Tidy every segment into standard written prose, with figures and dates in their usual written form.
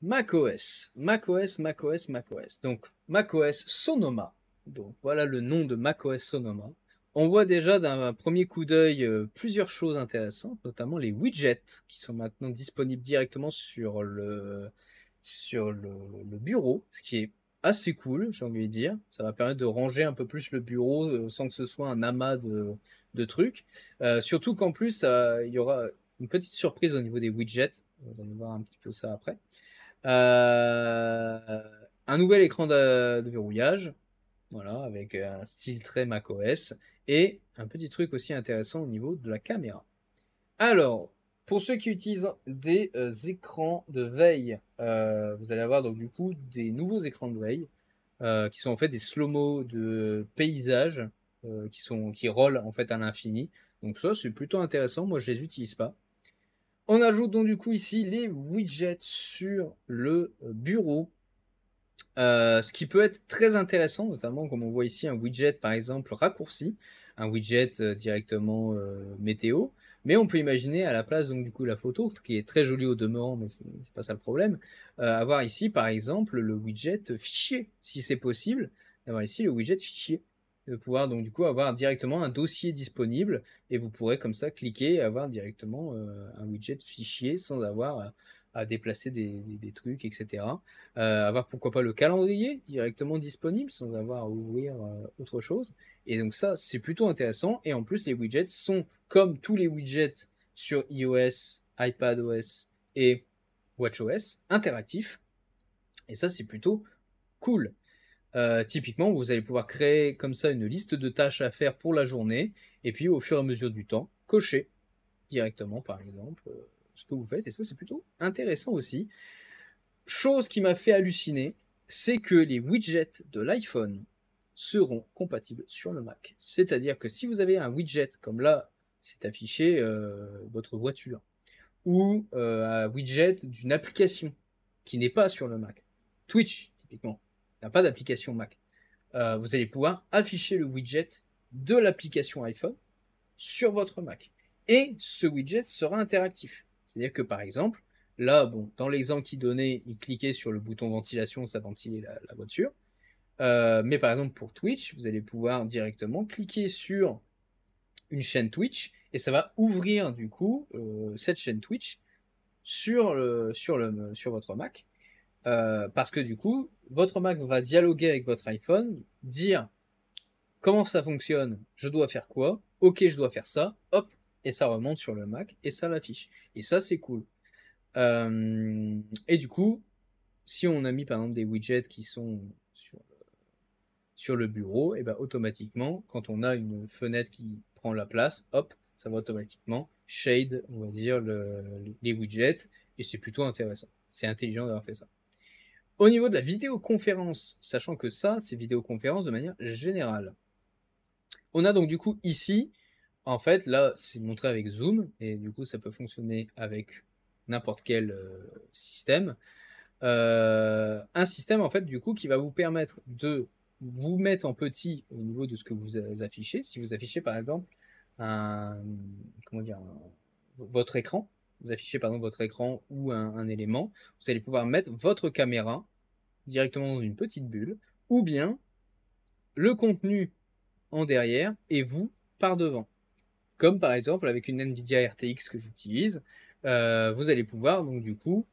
macOS. macOS, macOS, macOS. Donc, macOS Sonoma. Donc, voilà le nom de macOS Sonoma. On voit déjà d'un premier coup d'œil plusieurs choses intéressantes, notamment les widgets qui sont maintenant disponibles directement sur le bureau, ce qui est assez cool, j'ai envie de dire. Ça va permettre de ranger un peu plus le bureau sans que ce soit un amas de trucs. Surtout qu'en plus, il y aura une petite surprise au niveau des widgets. Vous allez voir un petit peu ça après. Un nouvel écran de verrouillage, voilà, avec un style très macOS. Et un petit truc aussi intéressant au niveau de la caméra. Alors, pour ceux qui utilisent des écrans de veille, vous allez avoir donc du coup des nouveaux écrans de veille qui sont en fait des slow-mo de paysages qui rollent en fait à l'infini. Donc ça c'est plutôt intéressant, moi je les utilise pas. On ajoute donc du coup ici les widgets sur le bureau. Ce qui peut être très intéressant, notamment comme on voit ici un widget par exemple raccourci, un widget directement météo, mais on peut imaginer à la place donc du coup la photo, qui est très jolie au demeurant, mais c'est pas ça le problème, avoir ici par exemple le widget fichier, si c'est possible, d'avoir ici le widget fichier, de pouvoir donc du coup avoir directement un dossier disponible, et vous pourrez comme ça cliquer et avoir directement un widget fichier sans avoir à déplacer des trucs, etc. Avoir pourquoi pas le calendrier directement disponible sans avoir à ouvrir autre chose. Et donc ça, c'est plutôt intéressant. Et en plus, les widgets sont comme tous les widgets sur iOS, iPadOS et WatchOS, interactifs. Et ça, c'est plutôt cool. Typiquement, vous allez pouvoir créer comme ça une liste de tâches à faire pour la journée. Et puis, au fur et à mesure du temps, cocher directement, par exemple, ce que vous faites. Et ça, c'est plutôt intéressant aussi. Chose qui m'a fait halluciner, c'est que les widgets de l'iPhone seront compatibles sur le Mac. C'est-à-dire que si vous avez un widget, comme là, c'est affiché votre voiture, ou un widget d'une application qui n'est pas sur le Mac, Twitch, typiquement, n'a pas d'application Mac, vous allez pouvoir afficher le widget de l'application iPhone sur votre Mac. Et ce widget sera interactif. C'est-à-dire que par exemple, là, bon, dans l'exemple qu'il donnait, il cliquait sur le bouton ventilation, ça ventilait la voiture. Mais par exemple, pour Twitch, vous allez pouvoir directement cliquer sur une chaîne Twitch et ça va ouvrir du coup cette chaîne Twitch sur votre Mac. Parce que du coup, votre Mac va dialoguer avec votre iPhone, dire comment ça fonctionne, je dois faire quoi, ok, je dois faire ça, hop, et ça remonte sur le Mac et ça l'affiche. Et ça, c'est cool. Et du coup, si on a mis par exemple des widgets qui sont sur le bureau, et ben automatiquement, quand on a une fenêtre qui prend la place, hop, ça va automatiquement shade, on va dire, les widgets, et c'est plutôt intéressant. C'est intelligent d'avoir fait ça. Au niveau de la vidéoconférence, sachant que ça, c'est vidéoconférence de manière générale. On a donc du coup ici, en fait, là, c'est montré avec Zoom, et du coup, ça peut fonctionner avec n'importe quel système. Un système, en fait, du coup, qui va vous permettre de vous mettre en petit au niveau de ce que vous affichez. Si vous affichez, par exemple, comment dire, votre écran, vous affichez, par exemple, votre écran ou un élément, vous allez pouvoir mettre votre caméra directement dans une petite bulle, ou bien le contenu en derrière et vous par devant. Comme par exemple avec une Nvidia RTX que j'utilise, vous allez pouvoir donc du coup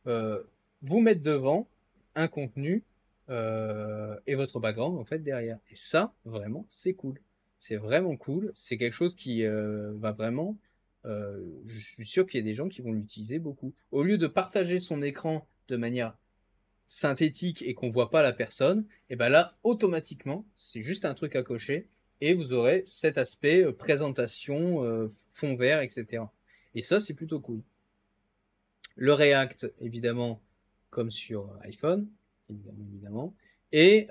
vous mettre devant un contenu et votre background en fait derrière. Et ça, vraiment, c'est cool. C'est vraiment cool. C'est quelque chose qui va vraiment. Je suis sûr qu'il y a des gens qui vont l'utiliser beaucoup. Au lieu de partager son écran de manière synthétique et qu'on voit pas la personne, et ben là, automatiquement, c'est juste un truc à cocher et vous aurez cet aspect présentation, fond vert, etc. Et ça, c'est plutôt cool. Le React, évidemment, comme sur iPhone, évidemment. Et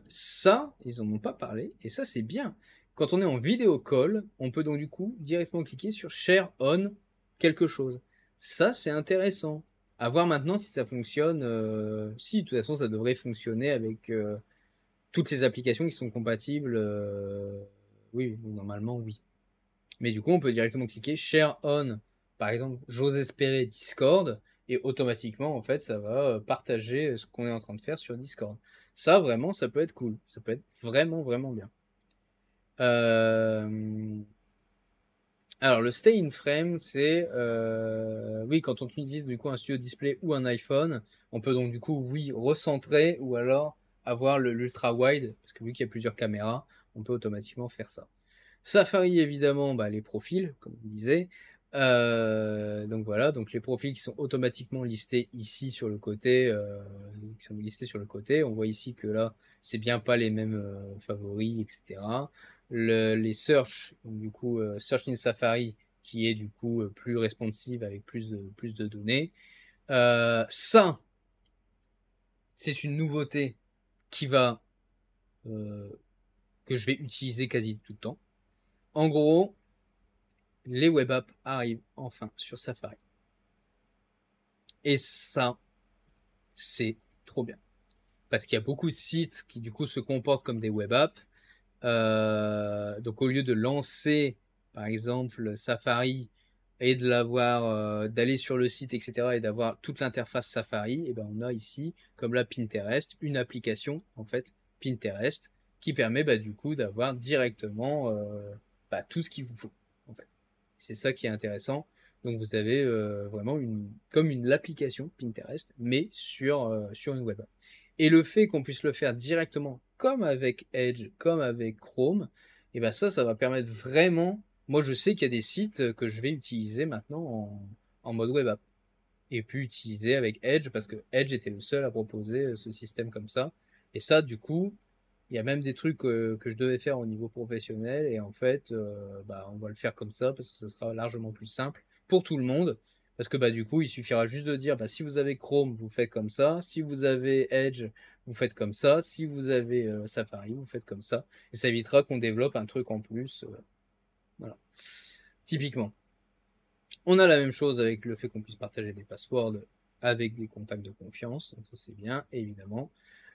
ça, ils en ont pas parlé, et ça, c'est bien. Quand on est en vidéo call, on peut donc du coup directement cliquer sur Share on quelque chose. Ça, c'est intéressant. À voir maintenant si ça fonctionne. Si, de toute façon, ça devrait fonctionner avec toutes les applications qui sont compatibles. Oui, normalement, oui. Mais du coup, on peut directement cliquer Share on, par exemple, j'ose espérer Discord, et automatiquement, en fait, ça va partager ce qu'on est en train de faire sur Discord. Ça, vraiment, ça peut être cool. Ça peut être vraiment, vraiment bien. Alors, le stay in frame, c'est... oui, quand on utilise du coup un studio display ou un iPhone, on peut donc du coup, oui, recentrer ou alors avoir l'ultra wide, parce que vu qu'il y a plusieurs caméras, on peut automatiquement faire ça. Safari, évidemment, bah, les profils, comme on disait. Donc voilà, donc les profils qui sont automatiquement listés ici sur le côté, qui sont listés sur le côté. On voit ici que là, c'est bien pas les mêmes favoris, etc. Les search, donc du coup, search in Safari, qui est du coup plus responsive avec plus de données. Ça, c'est une nouveauté qui va que je vais utiliser quasi tout le temps. En gros, les web apps arrivent enfin sur Safari. Et ça, c'est trop bien. Parce qu'il y a beaucoup de sites qui du coup se comportent comme des web apps. Donc au lieu de lancer, par exemple, Safari et de l'avoir, d'aller sur le site, etc., et d'avoir toute l'interface Safari, et ben on a ici, comme la Pinterest, une application en fait Pinterest qui permet bah, du coup d'avoir directement bah, tout ce qu'il vous faut. En fait, c'est ça qui est intéressant. Donc vous avez vraiment comme l'application Pinterest, mais sur une web app. Et le fait qu'on puisse le faire directement, comme avec Edge, comme avec Chrome, et ben ça va permettre vraiment. Moi, je sais qu'il y a des sites que je vais utiliser maintenant en mode web app. Et puis utiliser avec Edge, parce que Edge était le seul à proposer ce système comme ça. Et ça, du coup, il y a même des trucs que je devais faire au niveau professionnel. Et en fait, bah, on va le faire comme ça, parce que ça sera largement plus simple pour tout le monde. Parce que bah, du coup, il suffira juste de dire, bah, si vous avez Chrome, vous faites comme ça. Si vous avez Edge, vous faites comme ça. Si vous avez Safari, vous faites comme ça. Et ça évitera qu'on développe un truc en plus. Voilà. Typiquement. On a la même chose avec le fait qu'on puisse partager des passwords avec des contacts de confiance. Donc ça, c'est bien, évidemment.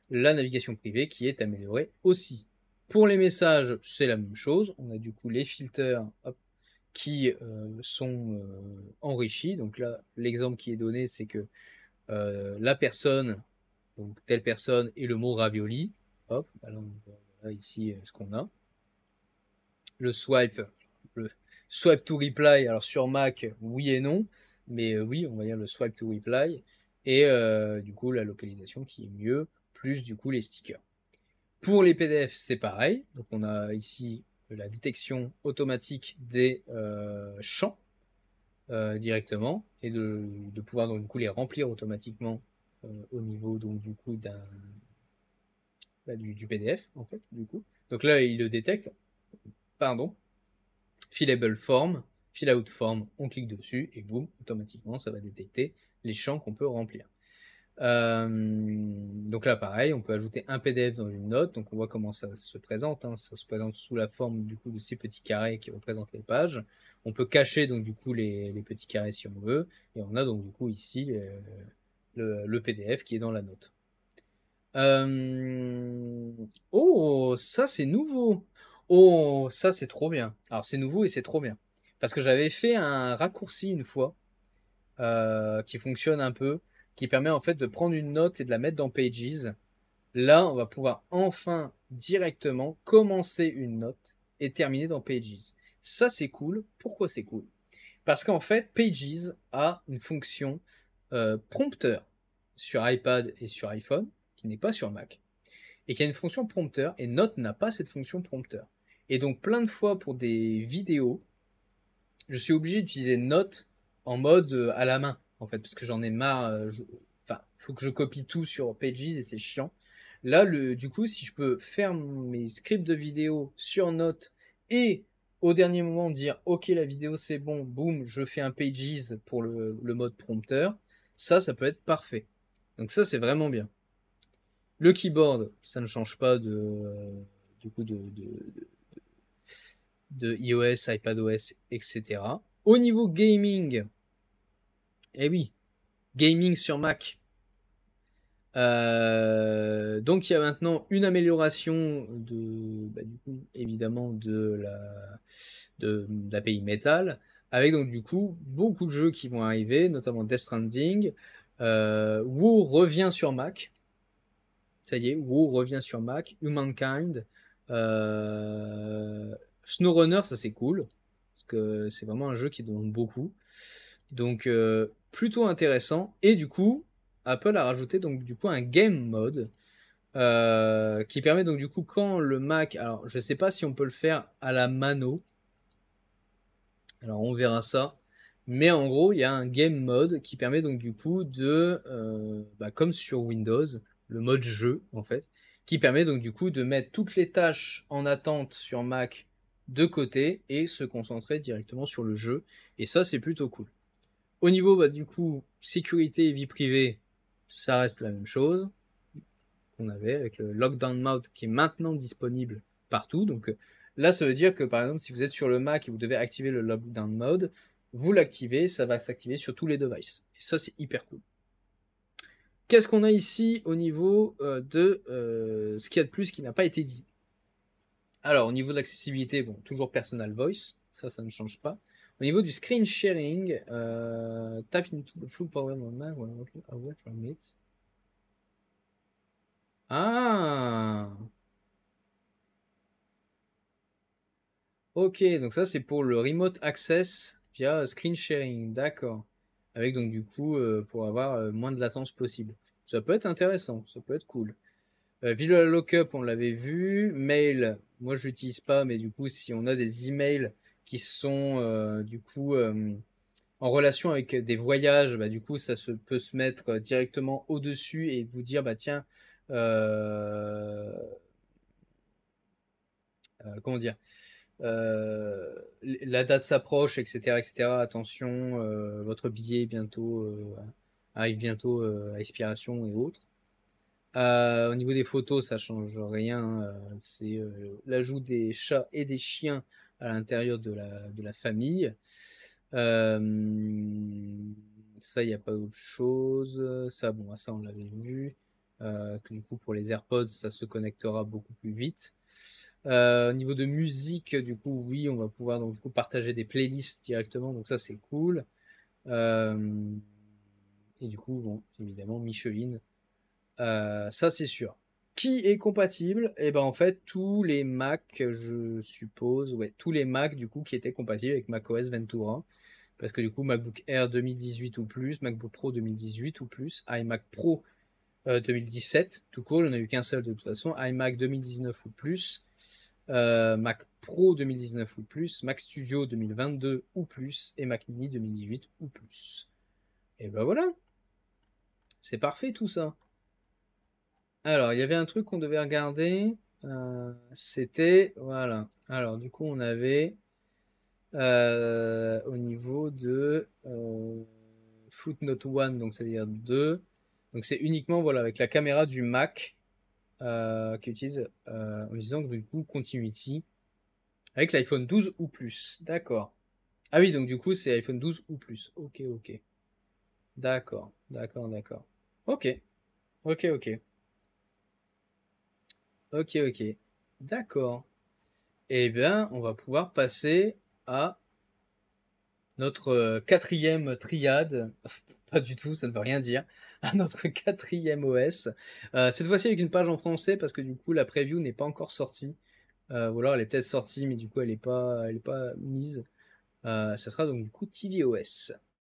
La navigation privée qui est améliorée aussi. Pour les messages, c'est la même chose. On a du coup les filtres qui sont enrichis. Donc là, l'exemple qui est donné, c'est que la personne, donc telle personne, et le mot ravioli. Hop, alors voilà ici ce qu'on a. Le swipe to reply, alors sur Mac, oui et non, mais oui, on va dire le swipe to reply, et du coup la localisation qui est mieux, plus du coup les stickers. Pour les PDF, c'est pareil, donc on a ici la détection automatique des champs directement, et de pouvoir donc du coup les remplir automatiquement au niveau donc du coup du PDF en fait, du coup. Donc là, il le détecte, pardon. Fillable form, fill out form, on clique dessus et boum, automatiquement ça va détecter les champs qu'on peut remplir. Donc là pareil, on peut ajouter un PDF dans une note, donc on voit comment ça se présente, hein. Ça se présente sous la forme du coup de ces petits carrés qui représentent les pages. On peut cacher donc du coup les petits carrés si on veut, et on a donc du coup ici le PDF qui est dans la note. Oh, ça c'est nouveau. Oh, ça c'est trop bien. Alors c'est nouveau et c'est trop bien. Parce que j'avais fait un raccourci une fois qui fonctionne un peu, qui permet en fait de prendre une note et de la mettre dans Pages. Là, on va pouvoir enfin directement commencer une note et terminer dans Pages. Ça c'est cool. Pourquoi c'est cool? Parce qu'en fait, Pages a une fonction prompteur sur iPad et sur iPhone qui n'est pas sur Mac et qui a une fonction prompteur, et Note n'a pas cette fonction prompteur. Et donc plein de fois pour des vidéos, je suis obligé d'utiliser Note en mode à la main, en fait, parce que j'en ai marre. Enfin, faut que je copie tout sur Pages et c'est chiant. Là, du coup, si je peux faire mes scripts de vidéo sur Note et au dernier moment dire ok, la vidéo c'est bon, boum, je fais un Pages pour le mode prompteur, ça peut être parfait. Donc ça c'est vraiment bien. Le keyboard, ça ne change pas du coup de iOS, iPadOS, etc. Au niveau gaming, eh oui, gaming sur Mac. Donc il y a maintenant une amélioration du coup, évidemment de l'API Metal, avec donc du coup beaucoup de jeux qui vont arriver, notamment Death Stranding. WoW revient sur Mac. Ça y est, WoW revient sur Mac. Humankind. SnowRunner, ça c'est cool. Parce que c'est vraiment un jeu qui demande beaucoup. Donc plutôt intéressant. Et du coup, Apple a rajouté donc du coup un game mode qui permet donc du coup quand le Mac, alors je sais pas si on peut le faire à la mano, alors on verra ça, mais en gros il y a un game mode qui permet donc du coup de, comme sur Windows, le mode jeu en fait, qui permet donc du coup de mettre toutes les tâches en attente sur Mac de côté et se concentrer directement sur le jeu, et ça c'est plutôt cool. Au niveau du coup sécurité et vie privée, ça reste la même chose qu'on avait avec le Lockdown Mode qui est maintenant disponible partout. Donc là, ça veut dire que par exemple, si vous êtes sur le Mac et vous devez activer le Lockdown Mode, vous l'activez, ça va s'activer sur tous les devices. Et ça, c'est hyper cool. Qu'est-ce qu'on a ici au niveau de ce qu'il y a de plus qui n'a pas été dit? Alors, au niveau de l'accessibilité, bon, toujours Personal Voice, ça ne change pas. Au niveau du screen sharing, tap into the full power of the Mac when walking away from it. Ah! Ok, donc ça c'est pour le remote access via screen sharing, d'accord. Avec donc du coup pour avoir moins de latence possible. Ça peut être intéressant, ça peut être cool. Visual Lookup, on l'avait vu. Mail, moi je l'utilise pas, mais du coup si on a des emails qui sont du coup en relation avec des voyages, bah, du coup ça peut se mettre directement au-dessus et vous dire bah tiens, comment dire, la date s'approche, etc., etc. Attention, votre billet bientôt arrive bientôt à expiration et autres. Au niveau des photos, ça change rien. C'est l'ajout des chats et des chiens à l'intérieur de la famille. Ça, il n'y a pas autre chose. Ça, bon, ça on l'avait vu. Que du coup, pour les AirPods, ça se connectera beaucoup plus vite. Au niveau de musique, du coup, oui, on va pouvoir donc du coup partager des playlists directement, donc ça c'est cool. Et du coup, bon, évidemment, Micheline, ça c'est sûr. Qui est compatible? Eh ben en fait, tous les Mac, je suppose, ouais, tous les Mac du coup qui étaient compatibles avec macOS Ventura. Parce que du coup, MacBook Air 2018 ou plus, MacBook Pro 2018 ou plus, iMac Pro 2017, tout court, il n'y en a eu qu'un seul de toute façon, iMac 2019 ou plus, Mac Pro 2019 ou plus, Mac Studio 2022 ou plus, et Mac Mini 2018 ou plus. Et ben voilà, c'est parfait tout ça. Alors, il y avait un truc qu'on devait regarder, c'était, voilà, alors du coup on avait, au niveau de footnote 1, donc ça veut dire 2, donc c'est uniquement voilà, avec la caméra du Mac qui utilise en disant que du coup Continuity avec l'iPhone 12 ou plus. D'accord. Ah oui, donc du coup c'est iPhone 12 ou plus. Ok, ok. D'accord, d'accord, d'accord. Ok, ok, ok. Ok, ok. D'accord. Eh bien, on va pouvoir passer à notre quatrième triade. Pas du tout, ça ne veut rien dire. À notre quatrième OS. Cette fois-ci avec une page en français parce que du coup la preview n'est pas encore sortie. Ou alors elle est peut-être sortie, mais du coup elle est pas mise. Ça sera donc du coup tvOS.